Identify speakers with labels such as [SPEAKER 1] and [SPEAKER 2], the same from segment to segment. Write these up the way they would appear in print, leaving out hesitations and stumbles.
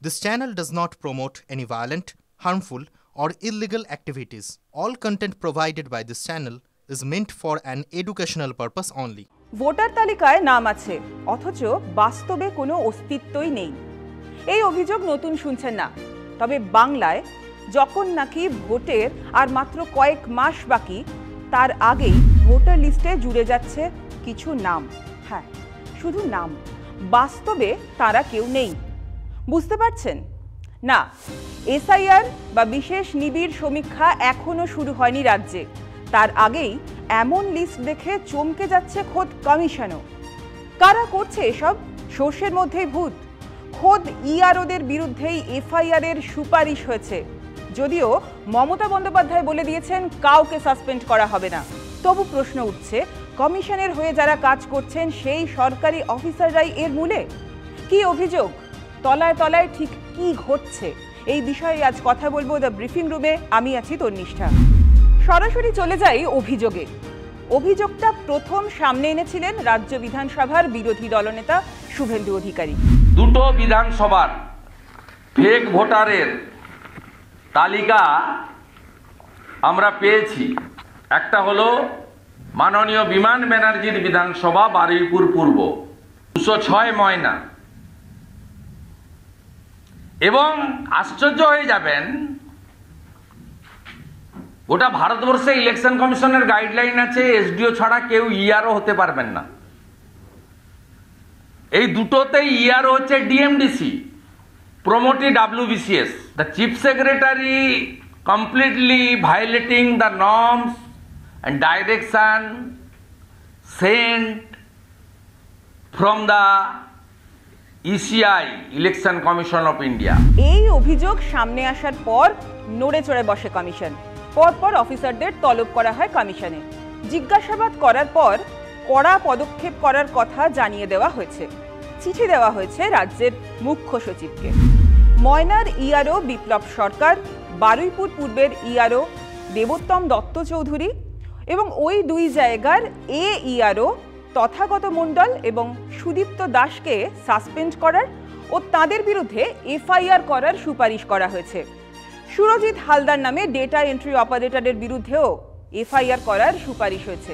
[SPEAKER 1] This channel does not promote any violent, harmful, or illegal activities. All content provided by this channel is meant for an educational purpose only.
[SPEAKER 2] Voter তালিকায় নাম আছে অথচ বাস্তবে কোনো অস্তিত্বই নেই। এই অভিযোগ নতুন শুনছেন না, তবে বাংলায় যখন নাকি ভোটের আর মাত্র কয়েক মাস বাকি, তার আগেই ভোটার লিস্টে জুড়ে যাচ্ছে কিছু নাম। হ্যাঁ, শুধু নাম, বাস্তবে তারা কেউ নেই। বুঝতে পারছেন না? এসআইআর বা বিশেষ নিবিড় সমীক্ষা এখনো শুরু হয়নি রাজ্যে, তার আগেই এমন লিস্ট দেখে চমকে যাচ্ছে খোদ কমিশনও। কারা করছে এসব? সর্ষের মধ্যেই ভূত। খোদ ইআরওদের বিরুদ্ধেই এফআইআর এর সুপারিশ হয়েছে, যদিও মমতা বন্দ্যোপাধ্যায় বলে দিয়েছেন কাউকে সাসপেন্ড করা হবে না। তবু প্রশ্ন উঠছে, কমিশনের হয়ে যারা কাজ করছেন সেই সরকারি অফিসাররাই এর মূলে? কি অভিযোগ? তলায় তলায় ঠিক কি ঘটছে? এই বিষয়ে আজ কথা বলবো দ্য ব্রিফিং রুমে। আমি আছি তন্নিষ্ঠা। সরাসরি চলে যাই অভিযোগে। অভিযোগটা প্রথম সামনে এনেছিলেন রাজ্য বিধানসভার বিরোধী দলনেতা শুভেন্দু অধিকারী।
[SPEAKER 3] দুটো বিধানসভার ফেক ভোটারের তালিকা আমরা পেয়েছি। একটা হলো মাননীয় বিমান ব্যানার্জির বিধানসভা বারুইপুর পূর্ব 206 ময়না, এবং আশ্চর্য হয়ে যাবেন, ওটা ভারতবর্ষে ইলেকশন কমিশনের গাইডলাইন আছে, এসডিও ছাড়া কেউ ইআরও হতে পারবেন না। এই দুটোতেই ইআরও হচ্ছে DMDC, promotee WBCS. The chief secretary completely violating the norms and direction sent from the ECI, Election Commission of India.
[SPEAKER 2] এই অভিযোগ সামনে আসার পর নড়ে চড়ে বসে কমিশন। পরপর অফিসারদের তলব করা হয় কমিশনে। জিজ্ঞাসাবাদ করার পর কড়া পদক্ষেপ করার কথা জানিয়ে দেওয়া হয়েছে। চিঠি দেওয়া হয়েছে রাজ্যের মুখ্য সচিবকে। ময়নার ইআরও বিপ্লব সরকার, বারুইপুর পূর্বের ইআরও দেবোত্তম দত্ত চৌধুরী এবং ওই দুই জায়গার ইআরও তথাগত মণ্ডল এবং সুদীপ্ত দাসকে সাসপেন্ড করার ও তাদের বিরুদ্ধে এফআইআর করার সুপারিশ করা হয়েছে। সুরজিৎ হালদার নামে ডেটা এন্ট্রি অপারেটরের বিরুদ্ধেও এফআইআর করার সুপারিশ হয়েছে।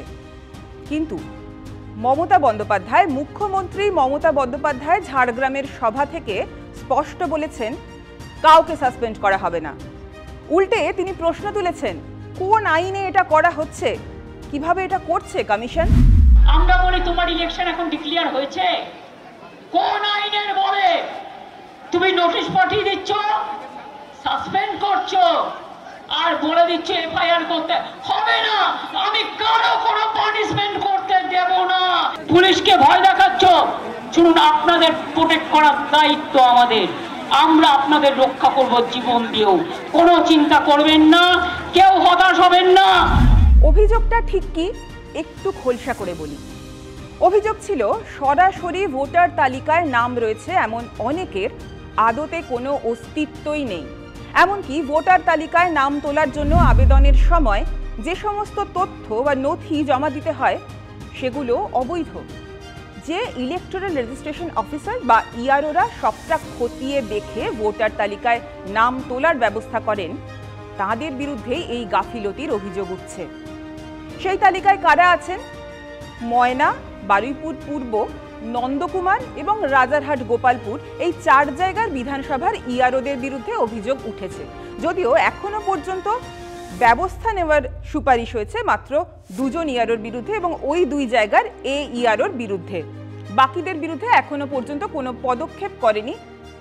[SPEAKER 2] কিন্তু মমতা বন্দ্যোপাধ্যায়, মুখ্যমন্ত্রী মমতা বন্দ্যোপাধ্যায় ঝাড়গ্রামের সভা থেকে স্পষ্ট বলেছেন কাউকে সাসপেন্ড করা হবে না। উল্টে তিনি প্রশ্ন তুলেছেন, কোন আইনে এটা করা হচ্ছে, কিভাবে এটা করছে কমিশন?
[SPEAKER 4] আমরা বলি তোমার ইলেকশন এখন ডিক্লেয়ার হয়েছে, কোন আইনের বলে তুমি নোটিশ পাঠিয়ে দিচ্ছ, সাসপেন্ড করছো, আর বলে দিচ্ছ এফআইআর করতে হবে না, আমি কারো কোনো পানিশমেন্ট করতে দেব না, পুলিশকে ভয় দেখাচ্ছ। শুনুন, আপনাদের প্রোটেক্ট করার দায়িত্ব আমাদের, আমরা আপনাদের রক্ষা করব জীবন দিয়েও, কোনো চিন্তা করবেন না, কেউ হতাশ হবেন না।
[SPEAKER 2] অভিযোগটা ঠিক কি একটু খোলসা করে বলি। অভিযোগ ছিল সরাসরি ভোটার তালিকায় নাম রয়েছে এমন অনেকের আদতে কোনো অস্তিত্বই নেই। এমনকি ভোটার তালিকায় নাম তোলার জন্য আবেদনের সময় যে সমস্ত তথ্য বা নথি জমা দিতে হয় সেগুলো অবৈধ। যে ইলেকটোরাল রেজিস্ট্রেশন অফিসার বা ইআরওরা সবটা খতিয়ে দেখে ভোটার তালিকায় নাম তোলার ব্যবস্থা করেন, তাদের বিরুদ্ধেই এই গাফিলতির অভিযোগ উঠছে। সেই তালিকায় কারা আছেন? ময়না, বারুইপুর পূর্ব, নন্দকুমার এবং রাজারহাট গোপালপুর, এই 4 জায়গার বিধানসভার ইআরওদের বিরুদ্ধে অভিযোগ উঠেছে। যদিও এখনো পর্যন্ত ব্যবস্থা নেওয়ার সুপারিশ হয়েছে মাত্র 2 জন ইআরওর বিরুদ্ধে এবং ওই 2 জায়গার ইআরওর বিরুদ্ধে। বাকিদের বিরুদ্ধে এখনো পর্যন্ত কোনো পদক্ষেপ করেনি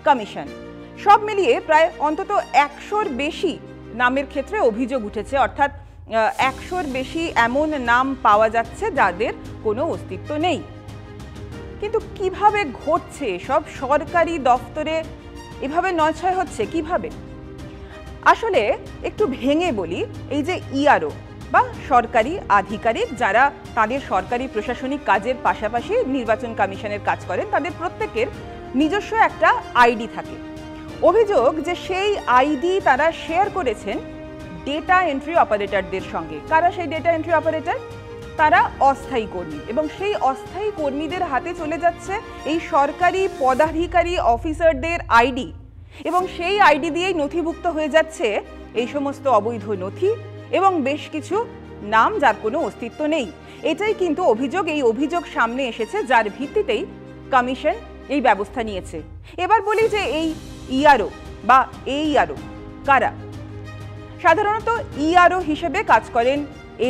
[SPEAKER 2] কমিশন। সব মিলিয়ে প্রায় অন্তত 100-র বেশি নামের ক্ষেত্রে অভিযোগ উঠেছে, অর্থাৎ 100-র বেশি এমন নাম পাওয়া যাচ্ছে যাদের কোনো অস্তিত্ব নেই। কিন্তু কিভাবে ঘটছে সব? সরকারি দফতরে এভাবে নয়ছয় হচ্ছে কিভাবে? আসলে একটু ভেঙে বলি, এই যে ইআরও বা সরকারি আধিকারিক যারা তাদের সরকারি প্রশাসনিক কাজের পাশাপাশি নির্বাচন কমিশনের কাজ করেন, তাদের প্রত্যেকের নিজস্ব একটা আইডি থাকে। অভিযোগ যে সেই আইডি তারা শেয়ার করেছেন ডেটা এন্ট্রি অপারেটরদের সঙ্গে। কারা সেই ডেটা এন্ট্রি অপারেটর? তারা অস্থায়ী কর্মী, এবং সেই অস্থায়ী কর্মীদের হাতে চলে যাচ্ছে এই সরকারি পদাধিকারী অফিসারদের আইডি। এবং সেই আইডি দিয়েই নথিভুক্ত হয়ে যাচ্ছে এই সমস্ত অবৈধ নথি এবং বেশ কিছু নাম যার কোনো অস্তিত্ব নেই। এটাই কিন্তু অভিযোগ। এই অভিযোগ সামনে এসেছে, যার ভিত্তিতেই কমিশন এই ব্যবস্থা নিয়েছে। এবার বলি যে এই ইআরও বা এইআরও কারা? সাধারণত ইআরও হিসেবে কাজ করেন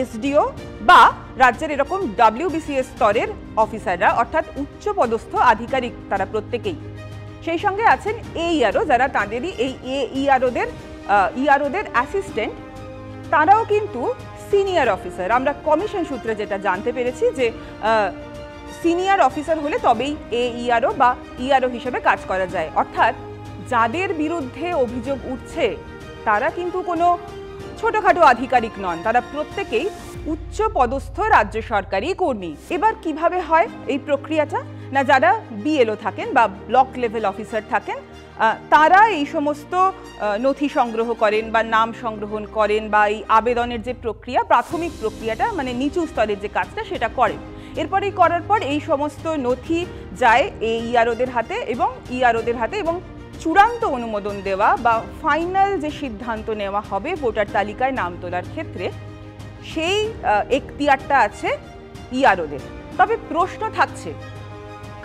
[SPEAKER 2] এসডিও বা রাজ্যের এরকম WBCS স্তরের অফিসাররা, অর্থাৎ উচ্চ পদস্থ আধিকারিক তারা প্রত্যেকেই। সেই সঙ্গে আছেন এইআরও, যারা তাঁদেরই এই ইআরওদের অ্যাসিস্ট্যান্ট, তারাও কিন্তু সিনিয়র অফিসার। আমরা কমিশন সূত্রে যেটা জানতে পেরেছি যে সিনিয়র অফিসার হলে তবেই এইআরও বা ইআরও হিসেবে কাজ করা যায়। অর্থাৎ যাদের বিরুদ্ধে অভিযোগ উঠছে তারা কিন্তু কোনো ছোটখাটো আধিকারিক নন, তারা প্রত্যেকেই উচ্চ পদস্থ রাজ্য সরকারি কর্মী। এবার কিভাবে হয় এই প্রক্রিয়াটা? না, যারা বিএলও থাকেন বা ব্লক লেভেল অফিসার থাকেন, তারা এই সমস্ত নথি সংগ্রহ করেন বা নাম সংগ্রহণ করেন বা এই আবেদনের যে প্রক্রিয়া, প্রাথমিক প্রক্রিয়াটা মানে নিচু স্তরের যে কাজটা সেটা করেন। এরপরে করার পর এই সমস্ত নথি যায় এই ইআরওদের হাতে এবং চূড়ান্ত অনুমোদন দেওয়া বা ফাইনাল যে সিদ্ধান্ত নেওয়া হবে ভোটার তালিকায় নাম তোলার ক্ষেত্রে, সেই এখতিয়ারটা আছে ইআরওদের। তবে প্রশ্ন থাকছে,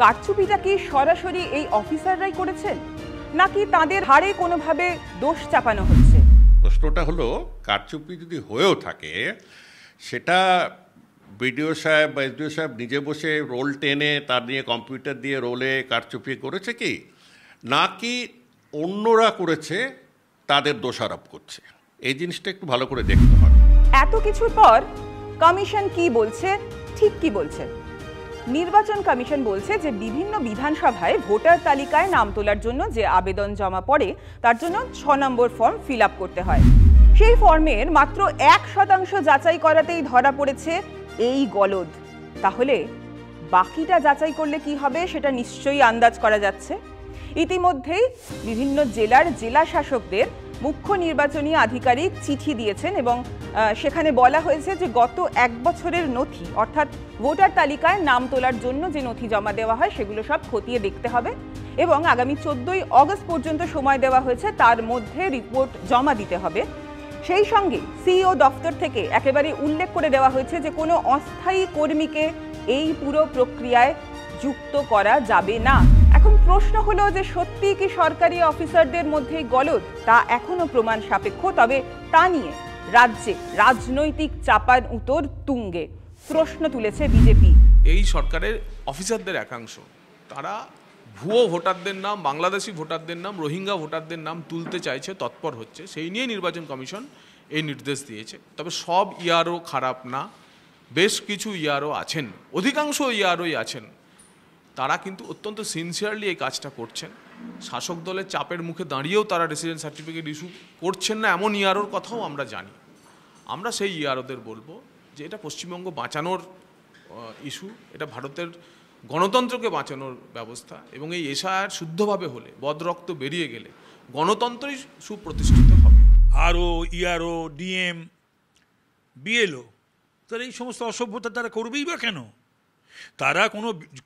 [SPEAKER 2] কারচুপিটা কি সরাসরি এই অফিসাররাই করেছেন নাকি তাদের হারে কোনোভাবে দোষ চাপানো হচ্ছে?
[SPEAKER 5] প্রশ্নটা হলো, কারচুপি যদি হয়েও থাকে সেটা বিডিও সাহেব বা এসডিও সাহেব নিজে বসে রোল টেনে তার নিয়ে কম্পিউটার দিয়ে রোলে কারচুপি করেছে কি, নাকি অন্যরা করেছে তাদের দোষারোপ করছে? এই জিনিসটা একটু ভালো করে দেখতে হবে।
[SPEAKER 2] এত কিছুর পর কমিশন কি বলছে, ঠিক কি বলছে? নির্বাচন কমিশন বলছে যে বিভিন্ন বিধানসভায় ভোটার তালিকায় নাম তোলার জন্য যে আবেদন জমা পড়ে তার জন্য 6 নম্বর ফর্ম ফিল আপ করতে হয়। সেই ফর্মের মাত্র 1% যাচাই করাতেই ধরা পড়েছে এই গলদ। তাহলে বাকিটা যাচাই করলে কি হবে সেটা নিশ্চয়ই আন্দাজ করা যাচ্ছে। ইতিমধ্যেই বিভিন্ন জেলার জেলা শাসকদের মুখ্য নির্বাচনী আধিকারিক চিঠি দিয়েছেন এবং সেখানে বলা হয়েছে যে গত 1 বছরের নথি, অর্থাৎ ভোটার তালিকায় নাম তোলার জন্য যে নথি জমা দেওয়া হয় সেগুলো সব খতিয়ে দেখতে হবে এবং আগামী 14ই অগস্ট পর্যন্ত সময় দেওয়া হয়েছে, তার মধ্যে রিপোর্ট জমা দিতে হবে। সেই সঙ্গে সিইও দপ্তর থেকে একেবারে উল্লেখ করে দেওয়া হয়েছে যে কোনো অস্থায়ী কর্মীকে এই পুরো প্রক্রিয়ায় যুক্ত করা যাবে না। এখন প্রশ্ন হলো যে সত্যি কি সরকারি অফিসারদের মধ্যে গলদ? তা এখনো প্রমাণ সাপেক্ষ। তবে তা নিয়ে রাজ্যে রাজনৈতিক চাপান উত্তর তুঙ্গে। প্রশ্ন তুলেছে বিজেপি।
[SPEAKER 6] এই সরকারের অফিসারদের একাংশ তারা ভুয়ো ভোটারদের নাম, বাংলাদেশি ভোটারদের নাম, রোহিঙ্গা ভোটারদের নাম তুলতে চাইছে, তৎপর হচ্ছে। সেই নিয়ে নির্বাচন কমিশন এই নির্দেশ দিয়েছে। তবে সব ইআরও খারাপ না, বেশ কিছু ইআরও আছেন, অধিকাংশ ইআরওই আছেন, তারা কিন্তু অত্যন্ত সিনসিয়ারলি এই কাজটা করছেন। শাসক দলের চাপের মুখে দাঁড়িয়েও তারা রেসিডেন্ট সার্টিফিকেট ইস্যু করছেন না, এমন ইআরওর কথাও আমরা জানি। আমরা সেই ইআরওদের বলবো যে এটা পশ্চিমবঙ্গ বাঁচানোর ইস্যু, এটা ভারতের গণতন্ত্রকে বাঁচানোর ব্যবস্থা এবং এই এসআইআর শুদ্ধভাবে হলে, বদরক্ত বেরিয়ে গেলে গণতন্ত্রই সুপ্রতিষ্ঠিত হবে।
[SPEAKER 7] আরও ইআরও, ডিএম, বিএলও, তারা এই সমস্ত অসভ্যতা তারা করবেই বা কেন? তারা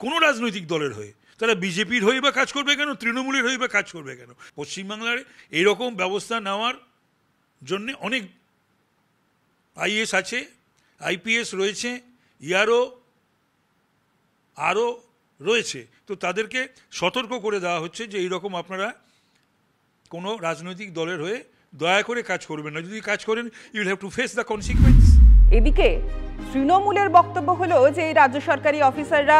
[SPEAKER 7] কোনো রাজনৈতিক দলের হয়ে, তারা বিজেপির হয়ে বা কাজ করবে কেন, তৃণমূলের হয়ে বা কাজ করবে কেন? পশ্চিমবাংলার এইরকম ব্যবস্থা নেওয়ার জন্যে অনেক আইএস আছে, আইপিএস রয়েছে, ইআরও আরও রয়েছে। তো তাদেরকে সতর্ক করে দেওয়া হচ্ছে যে এইরকম আপনারা কোনো রাজনৈতিক দলের হয়ে দয়া করে কাজ করবেন না। যদি কাজ করেন, you will have to face the consequence.
[SPEAKER 2] এদিকে তৃণমূলের বক্তব্য হলো যে এই রাজ্য সরকারি অফিসাররা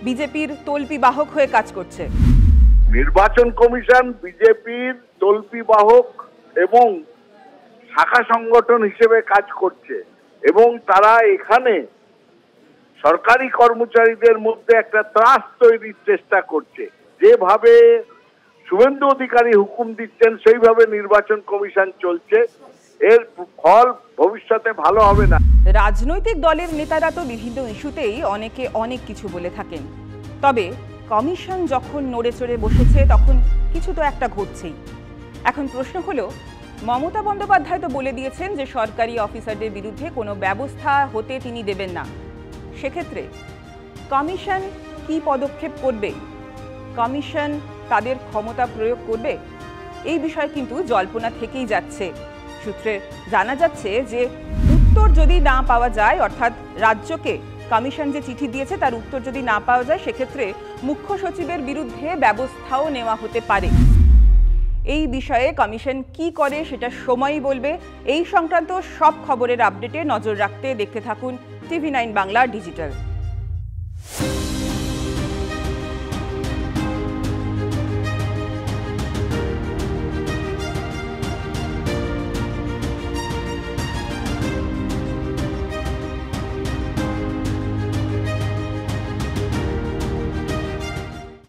[SPEAKER 2] বিজেপির তল্পি বাহক হয়ে কাজ করছে।
[SPEAKER 8] নির্বাচন কমিশন বিজেপির তল্পি বাহক এবং শাখা সংগঠন হিসেবে কাজ করছে এবং তারা এখানে সরকারি কর্মচারীদের মধ্যে একটা ত্রাস তৈরির চেষ্টা করছে। যেভাবে শুভেন্দু অধিকারী হুকুম দিচ্ছেন সেইভাবে নির্বাচন কমিশন চলছে, এর ফল ভবিষ্যতে ভালো হবে না।
[SPEAKER 2] রাজনৈতিক দলের নেতারা তো বিভিন্ন ইস্যুতেই অনেকে অনেক কিছু বলে থাকেন, তবে কমিশন যখন নড়ে চড়ে বসেছে তখন কিছু তো একটা ঘটছেই। এখন প্রশ্ন হলো, মমতা বন্দ্যোপাধ্যায় তো বলে দিয়েছেন যে সরকারি অফিসারদের বিরুদ্ধে কোনো ব্যবস্থা হতে তিনি দেবেন না। সেক্ষেত্রে কমিশন কি পদক্ষেপ করবে? কমিশন তাদের ক্ষমতা প্রয়োগ করবে? এই বিষয়ে কিন্তু জল্পনা থেকেই যাচ্ছে। সূত্রে জানা যাচ্ছে যে উত্তর যদি না পাওয়া যায়, অর্থাৎ রাজ্যকে কমিশন যে চিঠি দিয়েছে তার উত্তর যদি না পাওয়া যায়, সেক্ষেত্রে মুখ্য সচিবের বিরুদ্ধে ব্যবস্থাও নেওয়া হতে পারে। এই বিষয়ে কমিশন কি করে সেটা সময়ই বলবে। এই সংক্রান্ত সব খবরের আপডেটে নজর রাখতে দেখতে থাকুন TV9 বাংলা ডিজিটাল।